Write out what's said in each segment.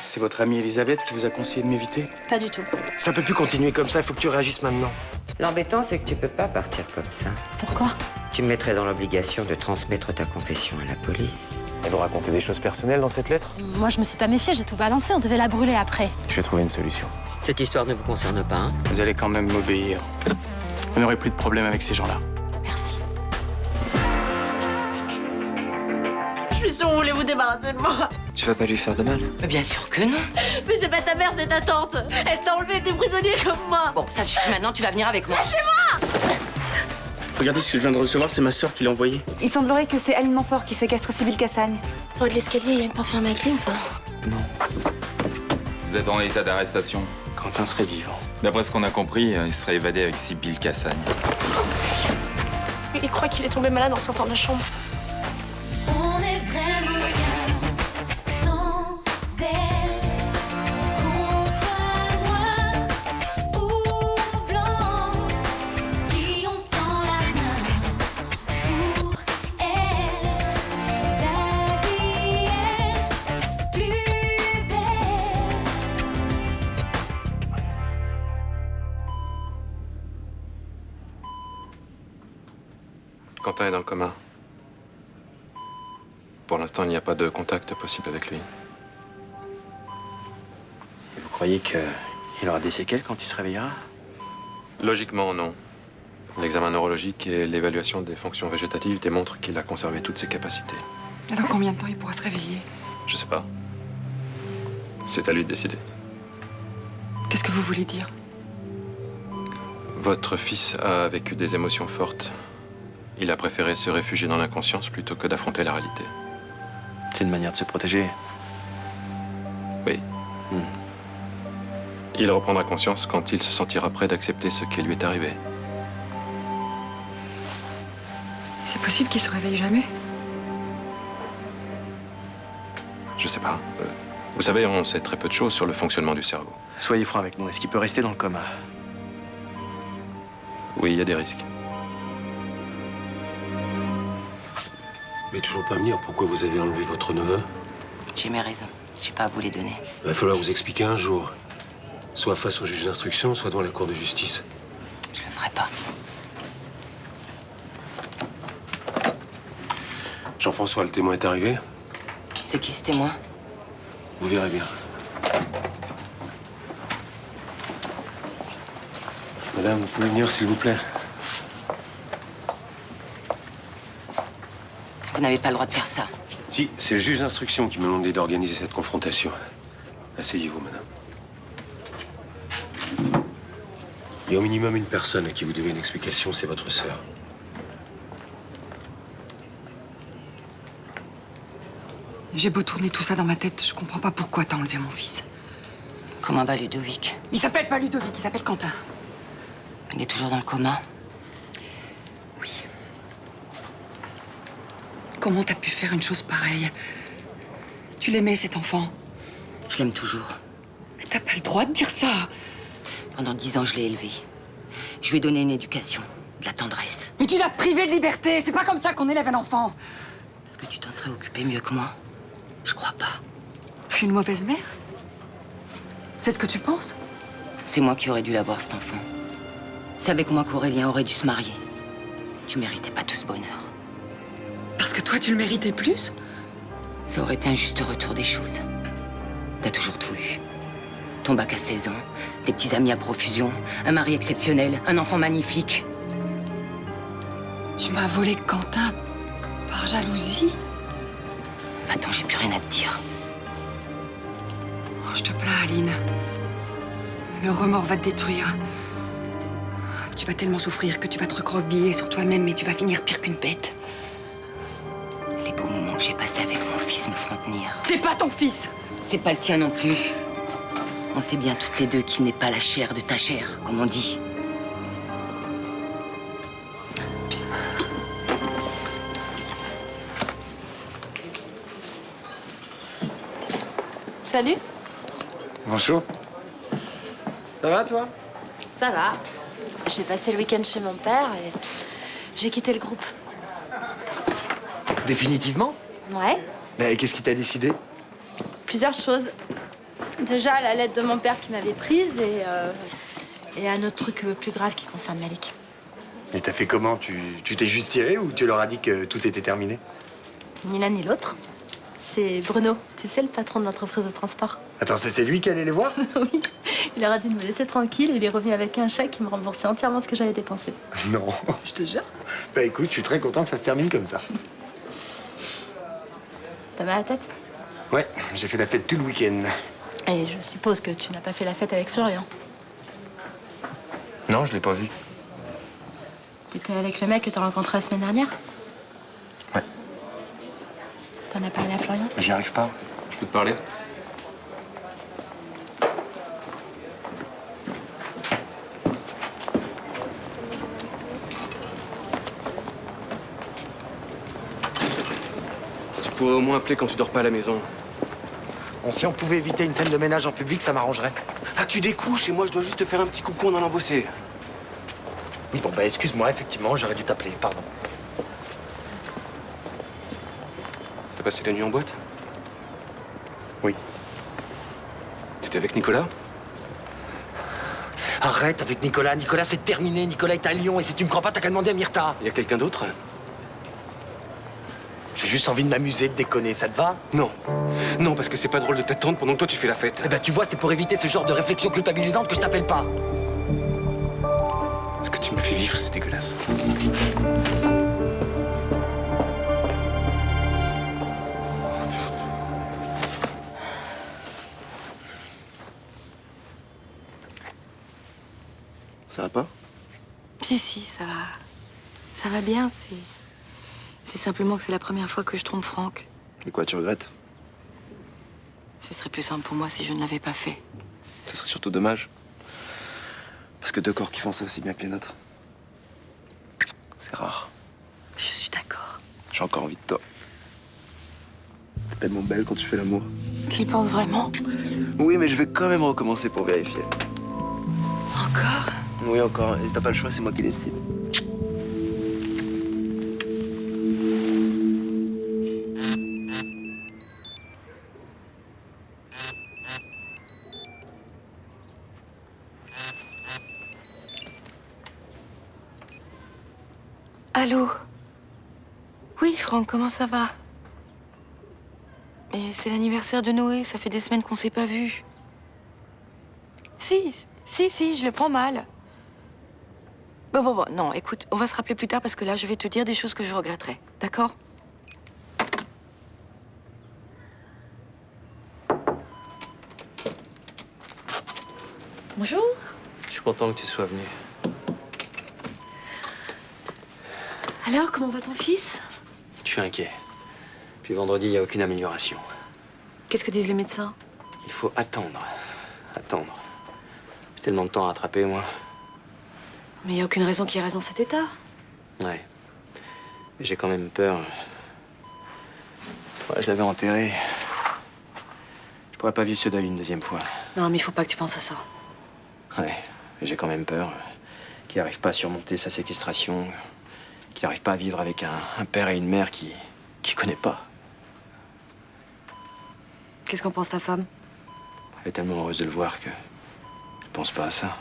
C'est votre amie Elisabeth qui vous a conseillé de m'éviter? Pas du tout. Ça peut plus continuer comme ça, il faut que tu réagisses maintenant. L'embêtant, c'est que tu peux pas partir comme ça. Pourquoi? Tu me mettrais dans l'obligation de transmettre ta confession à la police. Elle vous racontait des choses personnelles dans cette lettre? Moi, je me suis pas méfiée, j'ai tout balancé, on devait la brûler après. Je vais trouver une solution. Cette histoire ne vous concerne pas, hein? Vous allez quand même m'obéir. Vous n'aurez plus de problème avec ces gens-là. Merci. Je suis sûre que vous voulez vous débarrasser de moi. Tu vas pas lui faire de mal? Mais bien sûr que non. Mais c'est pas ta mère, c'est ta tante. Elle t'a enlevé des prisonniers comme moi. Bon, ça suffit maintenant, tu vas venir avec moi. Regardez ce que je viens de recevoir, c'est ma sœur qui l'a envoyé. Il semblerait que c'est Aline Montfort qui séquestre Sybille Cassagne. En haut de l'escalier, il y a une porte fermée à clé ou pas? Vous êtes en état d'arrestation. Quentin serait vivant. D'après ce qu'on a compris, il serait évadé avec Sybille Cassagne. Il croit qu'il est tombé malade en sortant de la chambre. On est vraiment bien sans elle. Qu'on soit noir ou blanc, si on tend la main pour elle, la vie est plus belle. Quentin est dans le coma. Pour l'instant, il n'y a pas de contact possible avec lui. Et vous croyez qu'il aura des séquelles quand il se réveillera? Logiquement, non. L'examen neurologique et l'évaluation des fonctions végétatives démontrent qu'il a conservé toutes ses capacités. Et dans combien de temps il pourra se réveiller? Je sais pas. C'est à lui de décider. Qu'est-ce que vous voulez dire? Votre fils a vécu des émotions fortes. Il a préféré se réfugier dans l'inconscience plutôt que d'affronter la réalité. C'est une manière de se protéger. Oui. Il reprendra conscience quand il se sentira prêt d'accepter ce qui lui est arrivé. C'est possible qu'il se réveille jamais? Je sais pas. Vous savez, on sait très peu de choses sur le fonctionnement du cerveau. Soyez franc avec nous, est-ce qu'il peut rester dans le coma? Oui, il y a des risques. Mais toujours pas me dire pourquoi vous avez enlevé votre neveu. J'ai mes raisons. J'ai pas à vous les donner. Il va falloir vous expliquer un jour. Soit face au juge d'instruction, soit devant la cour de justice. Je le ferai pas. Jean-François, le témoin est arrivé. C'est qui ce témoin? Vous verrez bien. Madame, vous pouvez venir, s'il vous plaît. Vous n'avez pas le droit de faire ça. Si, c'est le juge d'instruction qui m'a demandé d'organiser cette confrontation. Asseyez-vous, madame. Il y a au minimum une personne à qui vous devez une explication, c'est votre sœur. J'ai beau tourner tout ça dans ma tête, je comprends pas pourquoi t'as enlevé mon fils. Comment va Ludovic? Il s'appelle pas Ludovic, il s'appelle Quentin. Il est toujours dans le coma? Oui. Comment t'as pu faire une chose pareille? Tu l'aimais, cet enfant? Je l'aime toujours. Mais t'as pas le droit de dire ça. Pendant 10 ans, je l'ai élevé. Je lui ai donné une éducation, de la tendresse. Mais tu l'as privé de liberté, c'est pas comme ça qu'on élève un enfant. Est-ce que tu t'en serais occupé mieux que moi? Je crois pas. Je suis une mauvaise mère? C'est ce que tu penses? C'est moi qui aurais dû l'avoir, cet enfant. C'est avec moi qu'Aurélien aurait dû se marier. Tu méritais pas tout ce bonheur. Parce que toi, tu le méritais plus? Ça aurait été un juste retour des choses. T'as toujours tout eu. Ton bac à 16 ans, des petits amis à profusion, un mari exceptionnel, un enfant magnifique. Tu m'as volé Quentin par jalousie? Va-t'en, j'ai plus rien à te dire. Oh, je te plains, Aline. Le remords va te détruire. Tu vas tellement souffrir que tu vas te recroqueviller sur toi-même, mais tu vas finir pire qu'une bête. Les beaux moments que j'ai passés avec mon fils me feront tenir. C'est pas ton fils! C'est pas le tien non plus. On sait bien toutes les deux qu'il n'est pas la chair de ta chair, comme on dit. Salut. Bonjour. Ça va, toi? Ça va. J'ai passé le week-end chez mon père et j'ai quitté le groupe. Définitivement? Ouais. Mais qu'est-ce qui t'a décidé? Plusieurs choses. Déjà, la lettre de mon père qui m'avait prise et un autre truc plus grave qui concerne Malik. Et t'as fait comment? Tu t'es juste tiré ou tu leur as dit que tout était terminé? Ni l'un ni l'autre. C'est Bruno, tu sais, le patron de l'entreprise de transport. Attends, c'est lui qui allait les voir? Oui, il leur a dit de me laisser tranquille et il est revenu avec un chèque qui me remboursait entièrement ce que j'avais dépensé. Non. Je te jure. Bah écoute, je suis très content que ça se termine comme ça. T'as mal à la tête? Ouais, j'ai fait la fête tout le week-end. Et je suppose que tu n'as pas fait la fête avec Florian. Non, je l'ai pas vu. T'étais avec le mec que t'as rencontré la semaine dernière? Ouais. T'en as parlé à Florian? J'y arrive pas. Je peux te parler? Tu pourrais au moins appeler quand tu dors pas à la maison. Bon, si on pouvait éviter une scène de ménage en public, ça m'arrangerait. Ah, tu découches et moi je dois juste te faire un petit coucou en allant bosser. Oui, bon, bah excuse-moi, effectivement, j'aurais dû t'appeler, pardon. T'as passé la nuit en boîte? Oui. T'étais avec Nicolas? Arrête avec Nicolas. Nicolas, c'est terminé. Nicolas est à Lyon et si tu me crois pas, t'as qu'à demander à Myrta. Y a quelqu'un d'autre? J'ai juste envie de m'amuser, de déconner, ça te va? Non. Non, parce que c'est pas drôle de t'attendre pendant que toi tu fais la fête. Eh ben, tu vois, c'est pour éviter ce genre de réflexion culpabilisante que je t'appelle pas. Ce que tu me fais vivre, c'est dégueulasse. Ça va pas? Si, ça va. Ça va bien, c'est simplement que c'est la première fois que je trompe Franck. Et quoi, tu regrettes? Ce serait plus simple pour moi si je ne l'avais pas fait. Ce serait surtout dommage. Parce que deux corps qui font ça aussi bien que les nôtres, c'est rare. Je suis d'accord. J'ai encore envie de toi. T'es tellement belle quand tu fais l'amour. Tu y penses vraiment? Oui, mais je vais quand même recommencer pour vérifier. Encore? Oui, encore. Et si t'as pas le choix, c'est moi qui décide. Allô? Oui, Franck, comment ça va? Mais c'est l'anniversaire de Noé, ça fait des semaines qu'on s'est pas vus. Si, je le prends mal. Bon, non, écoute, on va se rappeler plus tard parce que là, je vais te dire des choses que je regretterai, d'accord? Bonjour. Je suis content que tu sois venu. Alors, comment va ton fils? Je suis inquiet. Puis vendredi, il n'y a aucune amélioration. Qu'est-ce que disent les médecins? Il faut attendre. Attendre. J'ai tellement de temps à rattraper, moi. Mais il n'y a aucune raison qu'il reste dans cet état. Ouais. Mais j'ai quand même peur. Ouais, je l'avais enterré. Je pourrais pas vivre ce deuil une deuxième fois. Non, mais il faut pas que tu penses à ça. Ouais. Mais j'ai quand même peur qu'il n'arrive pas à surmonter sa séquestration. Qu'il n'arrive pas à vivre avec un père et une mère qui connaît pas. Qu'est-ce qu'en pense ta femme? Elle est tellement heureuse de le voir que je pense pas à ça.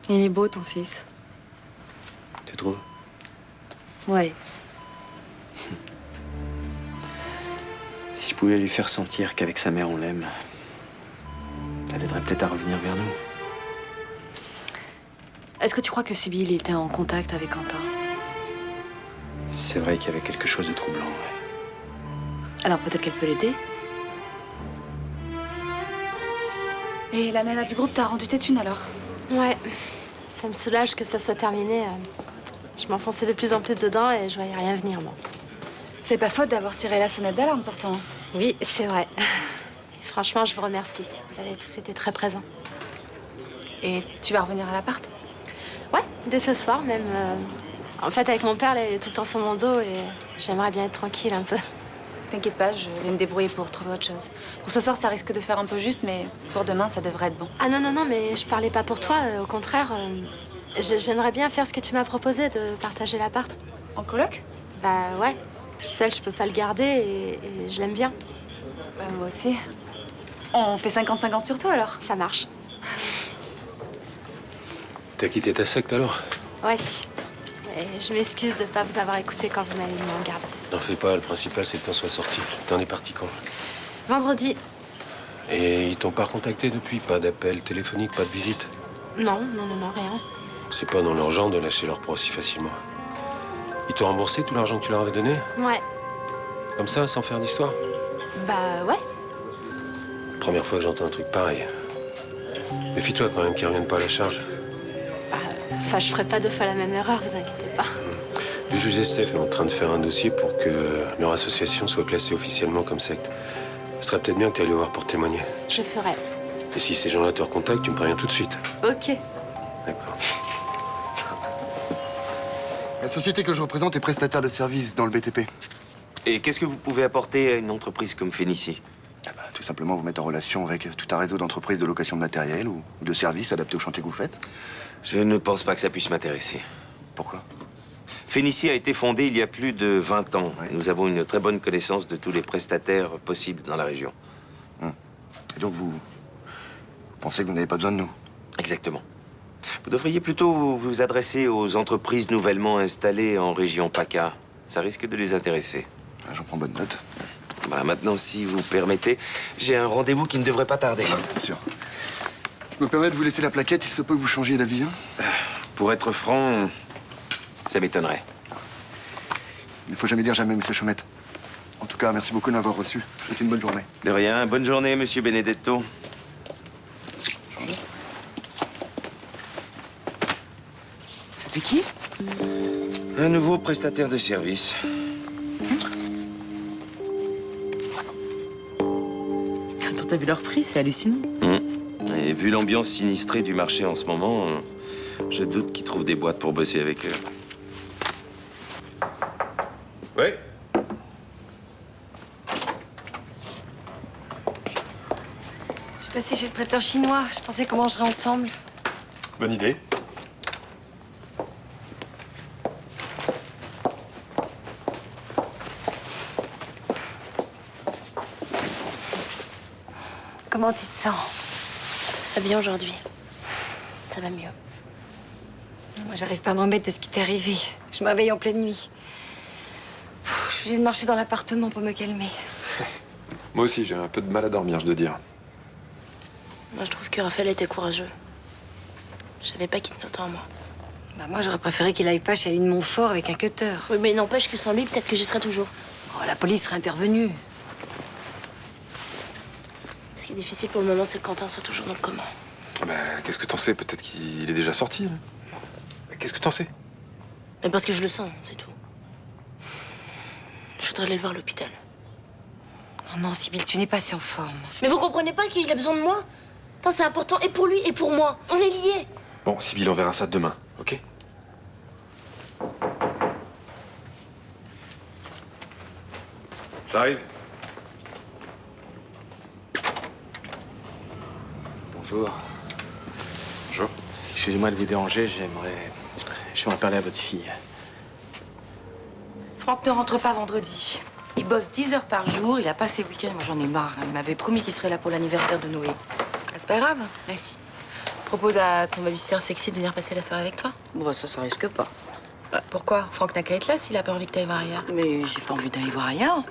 Il est beau, ton fils. Tu trouves? Ouais. Si je pouvais lui faire sentir qu'avec sa mère on l'aime, ça l'aiderait peut-être à revenir vers nous. Est-ce que tu crois que Sibylle était en contact avec Quentin? C'est vrai qu'il y avait quelque chose de troublant, ouais. Alors peut-être qu'elle peut l'aider? Et la nana du groupe t'a rendu tes thunes alors? Ouais. Ça me soulage que ça soit terminé. Je m'enfonçais de plus en plus dedans et je voyais rien venir, moi. C'est pas faute d'avoir tiré la sonnette d'alarme pourtant. Oui, c'est vrai. Et franchement, je vous remercie. Vous avez tous été très présents. Et tu vas revenir à l'appart? Ouais, dès ce soir même. En fait, avec mon père, là, il est tout le temps sur mon dos et j'aimerais bien être tranquille un peu. T'inquiète pas, je vais me débrouiller pour trouver autre chose. Pour ce soir, ça risque de faire un peu juste, mais pour demain, ça devrait être bon. Ah non, mais je parlais pas pour toi. Au contraire, J'aimerais bien faire ce que tu m'as proposé, de partager l'appart. En coloc? Bah ouais. Toute seule, je peux pas le garder et je l'aime bien. Bah, moi aussi. On fait 50-50 sur toi alors? Ça marche. T'as quitté ta secte alors? Ouais. Et je m'excuse de pas vous avoir écouté quand vous m'avez mis en garde. N'en fais pas, le principal c'est que t'en sois sorti. T'en es parti quand? Vendredi. Et ils t'ont pas recontacté depuis? Pas d'appel téléphonique, pas de visite? Non, rien. C'est pas dans leur genre de lâcher leur proie si facilement. Ils t'ont remboursé tout l'argent que tu leur avais donné? Ouais. Comme ça, sans faire d'histoire? Bah ouais. Première fois que j'entends un truc pareil. Méfie-toi quand même qu'ils reviennent pas à la charge. Enfin, je ferai pas deux fois la même erreur, vous inquiétez pas. Le juge Estef est en train de faire un dossier pour que leur association soit classée officiellement comme secte. Ce serait peut-être bien que tu ailles le voir pour témoigner. Je ferai. Et si ces gens-là te recontactent, tu me préviens tout de suite. Ok. D'accord. La société que je représente est prestataire de services dans le BTP. Et qu'est-ce que vous pouvez apporter à une entreprise comme Phénicie? Tout simplement vous mettre en relation avec tout un réseau d'entreprises de location de matériel ou de services adaptés au chantier que vous faites. Je ne pense pas que ça puisse m'intéresser. Pourquoi? Phénicie a été fondée il y a plus de 20 ans. Ouais. Nous avons une très bonne connaissance de tous les prestataires possibles dans la région. Et donc vous pensez que vous n'avez pas besoin de nous? Exactement. Vous devriez plutôt vous adresser aux entreprises nouvellement installées en région PACA. Ça risque de les intéresser. J'en prends bonne note. Voilà, maintenant, si vous permettez, j'ai un rendez-vous qui ne devrait pas tarder. Bien sûr. Je me permets de vous laisser la plaquette, il se peut que vous changiez d'avis. Pour être franc, ça m'étonnerait. Il ne faut jamais dire jamais, monsieur Chaumette. En tout cas, merci beaucoup de m'avoir reçu. Je vous souhaite une bonne journée. De rien. Bonne journée, monsieur Benedetto. C'était qui? Un nouveau prestataire de service. Quand t'as vu leur prix, c'est hallucinant. Et vu l'ambiance sinistrée du marché en ce moment, je doute qu'ils trouvent des boîtes pour bosser avec eux. Oui. Je suis passée chez le traiteur chinois. Je pensais qu'on mangerait ensemble. Bonne idée. Comment tu te sens? Ça va bien aujourd'hui. Ça va mieux. Moi, j'arrive pas à m'en remettre de ce qui t'est arrivé. Je me réveille en pleine nuit. Je suis obligée de marcher dans l'appartement pour me calmer. Moi aussi, j'ai un peu de mal à dormir, je dois dire. Moi, je trouve que Raphaël était courageux. Je savais pas qu'il tenait autant à moi. Bah, moi, j'aurais préféré qu'il aille pas chez Aline Montfort avec un cutter. Oui, mais il n'empêche que sans lui, peut-être que j'y serais toujours. Oh, la police serait intervenue. Ce qui est difficile pour le moment, c'est que Quentin soit toujours dans le coma. Bah, qu'est-ce que t'en sais? Peut-être qu'il est déjà sorti. Là. Qu'est-ce que t'en sais? Mais parce que je le sens, c'est tout. Je voudrais aller le voir à l'hôpital. Oh non, Sibylle, tu n'es pas si en forme. Mais vous comprenez pas qu'il a besoin de moi? Putain, c'est important et pour lui et pour moi. On est liés. Bon, Sibylle, on verra ça demain, ok? J'arrive. Bonjour. Bonjour. Excusez-moi de vous déranger, j'aimerais parler à votre fille. Franck ne rentre pas vendredi. Il bosse 10 heures par jour, il a pas ses week-ends, moi j'en ai marre. Il m'avait promis qu'il serait là pour l'anniversaire de Noé. Ah, c'est pas grave, merci. Propose à ton babysitter sexy de venir passer la soirée avec toi. Bon, bah, ça risque pas. Pourquoi? Franck n'a qu'à être là s'il a pas envie que t'ailles voir ailleurs. Mais j'ai pas envie d'aller voir ailleurs.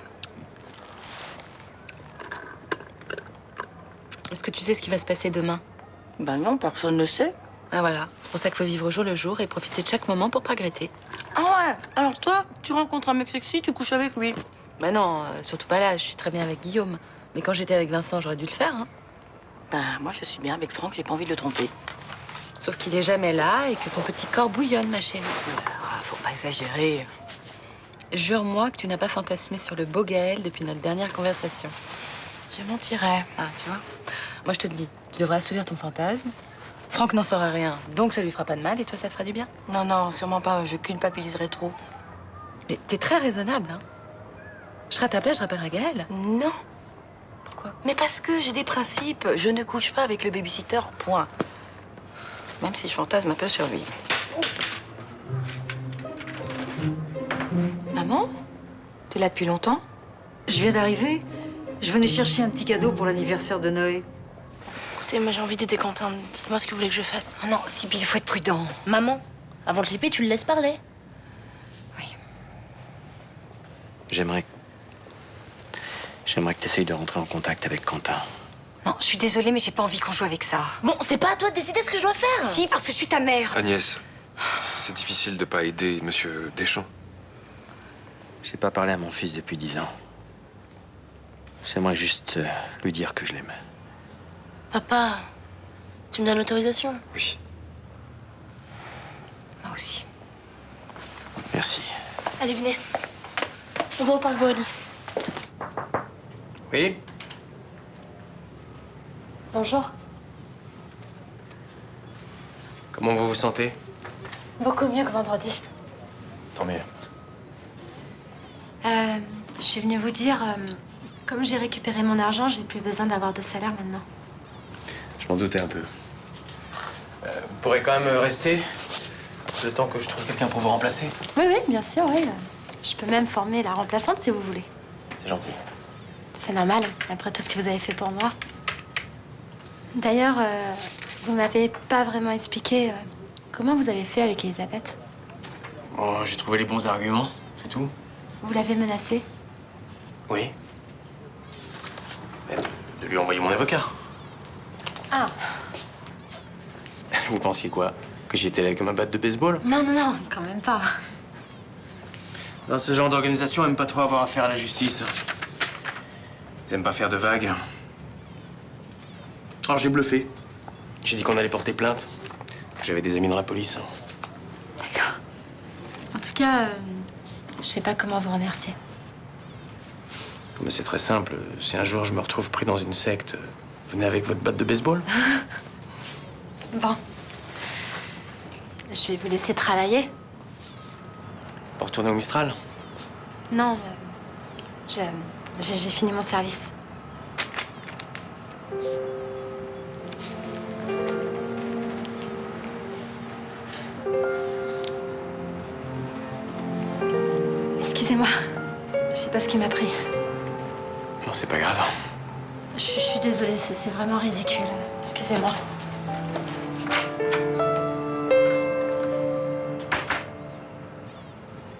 Est-ce que tu sais ce qui va se passer demain? Ben non, personne ne sait. Ah voilà, c'est pour ça qu'il faut vivre au jour le jour et profiter de chaque moment pour pas regretter. Ah ouais, alors toi, tu rencontres un mec sexy, tu couches avec lui. Bah non, surtout pas là, je suis très bien avec Guillaume. Mais quand j'étais avec Vincent, j'aurais dû le faire, hein. Ben moi je suis bien avec Franck, j'ai pas envie de le tromper. Sauf qu'il est jamais là et que ton petit corps bouillonne, ma chérie. Ah, faut pas exagérer. Jure-moi que tu n'as pas fantasmé sur le beau Gaël depuis notre dernière conversation. Je mentirais. Ah, tu vois? Moi, je te le dis, tu devrais assouvir ton fantasme. Franck n'en saura rien, donc ça lui fera pas de mal et toi, ça te fera du bien. Non, non, sûrement pas, je culpabiliserais trop. Mais t'es très raisonnable, hein. Je serai à ta place, je rappellerai Gaël. Non. Pourquoi? Mais parce que j'ai des principes. Je ne couche pas avec le babysitter, point. Même si je fantasme un peu sur lui. T'es là depuis longtemps? Je viens d'arriver. Je venais chercher un petit cadeau pour l'anniversaire de Noé. Écoutez, moi j'ai envie d'aider Quentin. Dites-moi ce que vous voulez que je fasse. Oh non, Sibylle, il faut être prudent. Maman, avant de flipper, tu le laisses parler. J'aimerais que tu essayes de rentrer en contact avec Quentin. Non, je suis désolée, mais j'ai pas envie qu'on joue avec ça. Bon, c'est pas à toi de décider ce que je dois faire. Si, parce que je suis ta mère. Agnès, c'est difficile de pas aider Monsieur Deschamps. J'ai pas parlé à mon fils depuis 10 ans. J'aimerais juste lui dire que je l'aime. Papa, tu me donnes l'autorisation? Oui. Moi aussi. Merci. Allez, venez. On va au parc Boali. Oui? Bonjour. Comment vous vous sentez? Beaucoup mieux que vendredi. Tant mieux. Je suis venue vous dire, comme j'ai récupéré mon argent, j'ai plus besoin d'avoir de salaire maintenant. Je m'en doutais un peu. Vous pourrez quand même rester le temps que je trouve quelqu'un pour vous remplacer. Oui, oui, bien sûr, oui. Je peux même former la remplaçante si vous voulez. C'est gentil. C'est normal, après tout ce que vous avez fait pour moi. D'ailleurs, vous m'avez pas vraiment expliqué comment vous avez fait avec Elisabeth. Bon, j'ai trouvé les bons arguments, c'est tout. Vous l'avez menacée? Oui. De lui envoyer mon avocat. Ah, Vous pensiez quoi? Que j'étais là comme un bat de baseball? non, non, non, quand même pas. Non, ce genre d'organisation aime pas trop avoir affaire à la justice. Ils aiment pas faire de vagues. Alors j'ai bluffé. J'ai dit qu'on allait porter plainte. J'avais des amis dans la police. D'accord. En tout cas, je sais pas comment vous remercier. Mais c'est très simple. Si un jour je me retrouve pris dans une secte, venez avec votre batte de baseball. Bon. Je vais vous laisser travailler. Pour retourner au Mistral. Non, j'ai fini mon service. Excusez-moi. Je sais pas ce qui m'a pris. Non, c'est pas grave. Je suis désolée, c'est vraiment ridicule. Excusez-moi.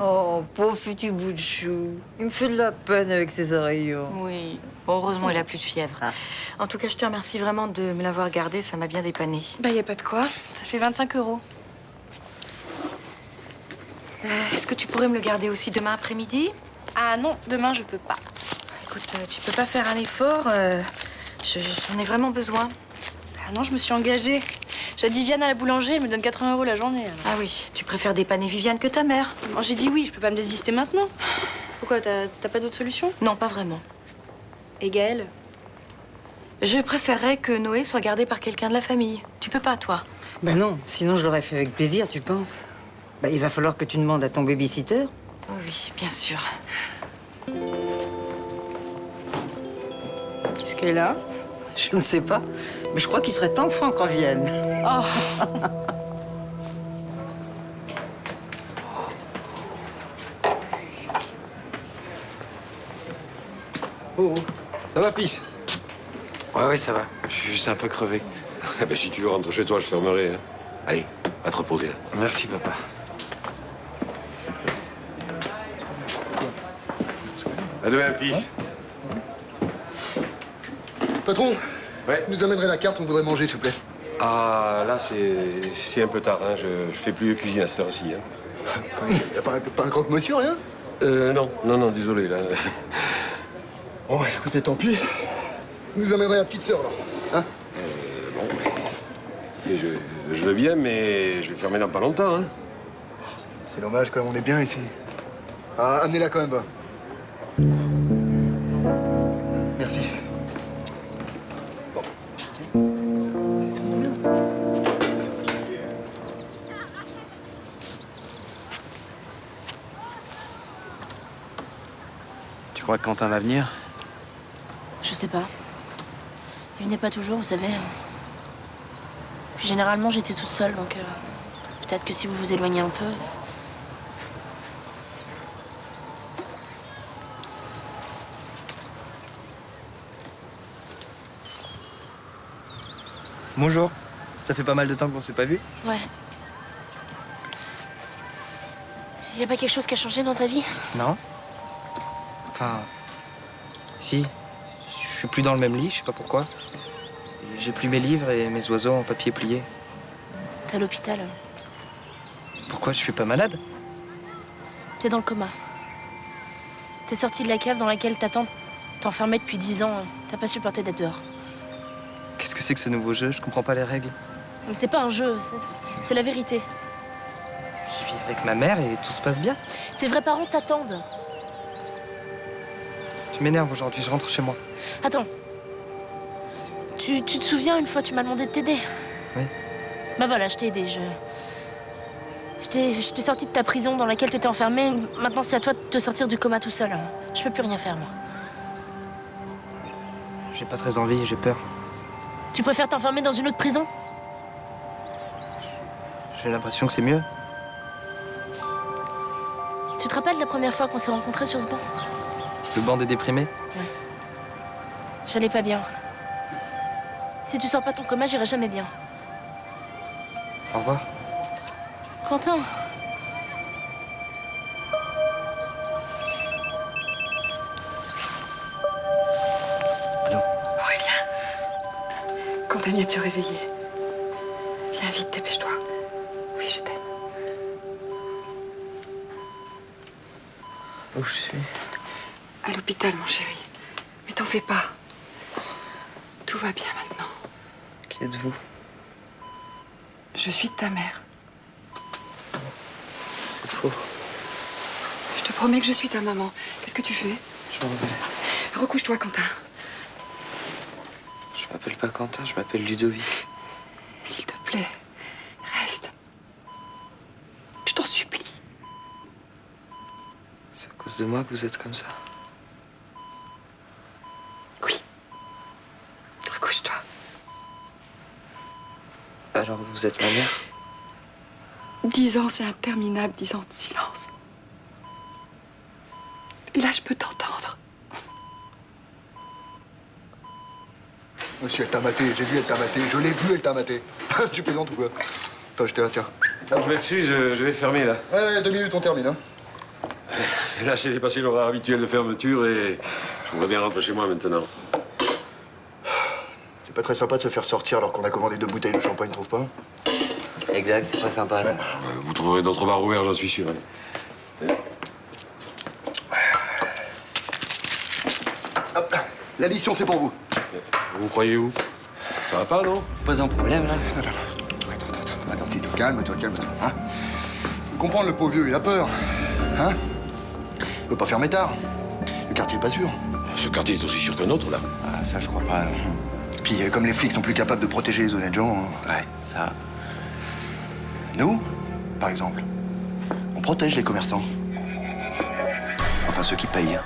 Oh, pauvre petit bout de chou. Il me fait de la peine avec ses oreillons. Oui. Bon, heureusement, il a plus de fièvre. En tout cas, je te remercie vraiment de me l'avoir gardé. Ça m'a bien dépanné. Bah, y a pas de quoi. Ça fait 25 €. Est-ce que tu pourrais me le garder aussi demain après-midi? Ah non, demain, je peux pas. Écoute, tu peux pas faire un effort. J'en ai vraiment besoin. Ah non, je me suis engagée. J'ai dit Viviane à la boulangerie, elle me donne 80 € la journée. Alors. Ah oui, tu préfères dépanner Viviane que ta mère. Bon, j'ai dit oui, je peux pas me désister maintenant. Pourquoi, t'as pas d'autre solution? Non, pas vraiment. Et Gaël? Je préférerais que Noé soit gardé par quelqu'un de la famille. Tu peux pas, toi? Ben non, sinon je l'aurais fait avec plaisir, tu penses? Ben, il va falloir que tu demandes à ton babysitter. Oh oui, bien sûr. Qu'est-ce qu'elle a? Je ne sais pas, mais je crois qu'il serait temps que Franck revienne. Oh. Oh, ça va, fils? Ouais, ça va. Je suis juste un peu crevé. Si tu veux rentrer chez toi, je fermerai. Hein. Allez, va te reposer. Hein. Merci, papa. À demain, fils. Patron, Ouais. vous nous amènerez la carte, on voudrait manger, s'il vous plaît. Ah, là, c'est un peu tard. Hein. Je fais plus de cuisine à cette heure-ci. Hein. Y a pas un croque-monsieur, rien? Non, désolé, là. Oh, écoutez, tant pis. Vous nous amènerez la petite sœur, alors. Hein? Écoutez, je veux bien, mais je vais fermer dans pas longtemps. Hein. C'est dommage, quand même, on est bien ici. Ah, amenez-la quand même. Merci. Tu crois que Quentin va venir? Je sais pas. Il venait pas toujours, vous savez. Puis généralement, j'étais toute seule, donc peut-être que si vous vous éloignez un peu. Bonjour. Ça fait pas mal de temps qu'on s'est pas vu. Ouais. Y a pas quelque chose qui a changé dans ta vie? Non. Enfin... Si. Je suis plus dans le même lit, je sais pas pourquoi. J'ai plus mes livres et mes oiseaux en papier plié. T'es à l'hôpital. Pourquoi? Je suis pas malade? T'es dans le coma. T'es sorti de la cave dans laquelle ta tante t'enfermait depuis 10 ans. T'as pas supporté d'être dehors. Qu'est-ce que c'est que ce nouveau jeu? Je comprends pas les règles. Mais c'est pas un jeu, c'est la vérité. Je vis avec ma mère et tout se passe bien. Tes vrais parents t'attendent. Tu m'énerves aujourd'hui, je rentre chez moi. Attends. Tu te souviens, une fois, tu m'as demandé de t'aider? Oui. Bah voilà, je t'ai aidé. Je t'ai sorti de ta prison dans laquelle t'étais enfermé. Maintenant, c'est à toi de te sortir du coma tout seul. Je peux plus rien faire, moi. J'ai pas très envie, j'ai peur. Tu préfères t'enfermer dans une autre prison? J'ai l'impression que c'est mieux. Tu te rappelles la première fois qu'on s'est rencontrés sur ce banc? Le banc des déprimés? J'allais pas bien. Si tu sors pas ton coma, j'irai jamais bien. Au revoir. Quentin. Quand Damien te réveillé. Viens vite, dépêche-toi. Oui, je t'aime. Où je suis? À l'hôpital, mon chéri. Mais t'en fais pas. Tout va bien maintenant. Qui êtes-vous? Je suis ta mère. C'est faux. Je te promets que je suis ta maman. Qu'est-ce que tu fais? Je m'en vais. Recouche-toi, Quentin. Je m'appelle pas Quentin, je m'appelle Ludovic. S'il te plaît, reste. Je t'en supplie. C'est à cause de moi que vous êtes comme ça? Oui. Recouche-toi. Alors vous êtes ma mère? 10 ans, c'est interminable, 10 ans de silence. Et là, je peux t'entendre. Monsieur, elle t'a maté, j'ai vu, elle t'a maté, je l'ai vu, elle t'a maté. Tu plaisantes ou quoi? Attends, j'étais là, tiens. Je m'excuse, je vais fermer là. Ouais, 2 minutes, on termine, hein. Et là, j'ai dépassé l'horaire habituel de fermeture et je voudrais bien rentrer chez moi maintenant. C'est pas très sympa de se faire sortir alors qu'on a commandé 2 bouteilles de champagne, trouve pas? Exact, c'est très sympa ça. Vous trouverez d'autres bars ouverts, j'en suis sûr. Hop, l'addition, c'est pour vous. Vous croyez où? Ça va pas, non? Pas un problème là. Attends, calme-toi, hein? Faut comprendre, le pauvre vieux, il a peur. Hein? Il peut pas fermer tard. Le quartier est pas sûr. Ce quartier est aussi sûr qu'un autre, là. Ah, ça, je crois pas. Non. Puis, comme les flics sont plus capables de protéger les honnêtes gens... Ouais, ça... Nous, par exemple, on protège les commerçants. Enfin, ceux qui payent.